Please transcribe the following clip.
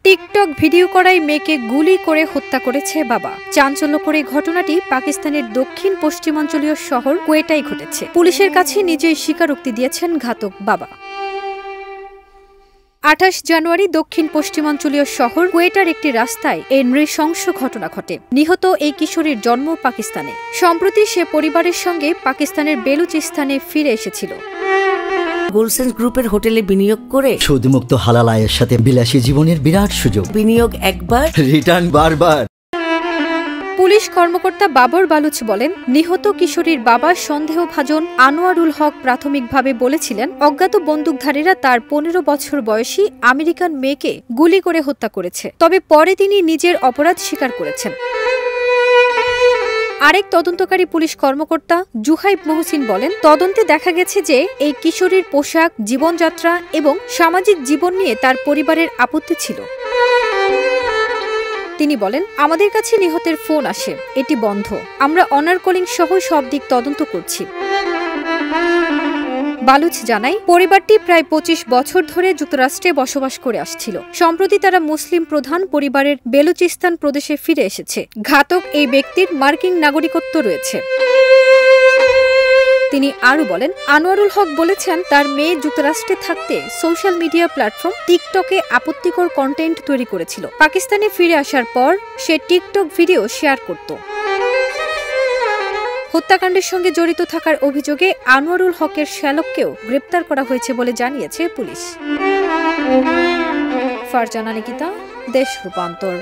TikTok video করায় মেয়েকে গুলি করে হত্যা করেছে বাবা। চাঞ্চল্যকর এই ঘটনাটি পাকিস্তানের দক্ষিণ পশ্চিমাঞ্চলীয় শহর কোয়েটায় ঘটেছে। পুলিশের কাছে নিজেই স্বীকারোক্তি দিয়েছেন ঘাতক বাবা। 28 জানুয়ারি দক্ষিণ পশ্চিমাঞ্চলীয় শহর কোয়েটার একটি রাস্তায় এই নৃশংস ঘটনা ঘটে। নিহত এই কিশোরীর জন্ম পাকিস্তানে। সম্প্রতি সে পরিবারের সঙ্গে পাকিস্তানের বেলুচিস্তানে ফিরে এসেছিল। গোলসেন্স গ্রুপের হোটেলে বিনিয়োগ করে সুদমুক্ত হালাল আয়ের সাথে বিলাসী জীবনের বিরাট সুযোগ। বিনিয়োগ একবার, রিটার্ন বারবার। পুলিশ কর্মকর্তা বাবর বালুচ বলেন, নিহত কিশোরীর বাবা সন্দেহভাজন আনোয়ারুল হক প্রাথমিকভাবে বলেছিলেন অজ্ঞাত বন্দুকধারীরা তার 15 বছর বয়সী আমেরিকান মেয়েকে গুলি করে হত্যা করেছে। তবে পরে তিনি নিজের অপরাধ স্বীকার করেছেন। আরেক তদন্তকারী পুলিশ কর্মকর্তা জুহাইব মহসিন বলেন, তদন্তে দেখা গেছে যে এই কিশোরীর পোশাক, জীবনযাত্রা এবং সামাজিক জীবন নিয়ে তার পরিবারের আপত্তি ছিল। তিনি বলেন, আমাদের কাছে নিহতের ফোন আসে, এটি বন্ধ। আমরা অনার কলিং সহ সব দিক তদন্ত করছি। বালুচ জানায়, পরিবারটি প্রায় 25 বছর ধরে যুক্তরাষ্ট্রে বসবাস করে আসছিল। সম্প্রতি তারা মুসলিম প্রধান পরিবারের বেলুচিস্তান প্রদেশে ফিরে এসেছে। ঘাতক এই ব্যক্তির মার্কিন নাগরিকত্ব রয়েছে। তিনি আরও বলেন, আনোয়ারুল হক বলেছেন তার মেয়ে যুক্তরাষ্ট্রে থাকতে সোশ্যাল মিডিয়া প্ল্যাটফর্ম টিকটকে আপত্তিকর কন্টেন্ট তৈরি করেছিল। পাকিস্তানে ফিরে আসার পর সে টিকটক ভিডিও শেয়ার করত। হত্যাকাণ্ডের সঙ্গে জড়িত থাকার অভিযোগে আনোয়ারুল হকের শ্যালককেও গ্রেপ্তার করা হয়েছে বলে জানিয়েছে পুলিশ। ফারজানা নিকিতা, দেশ রূপান্তর।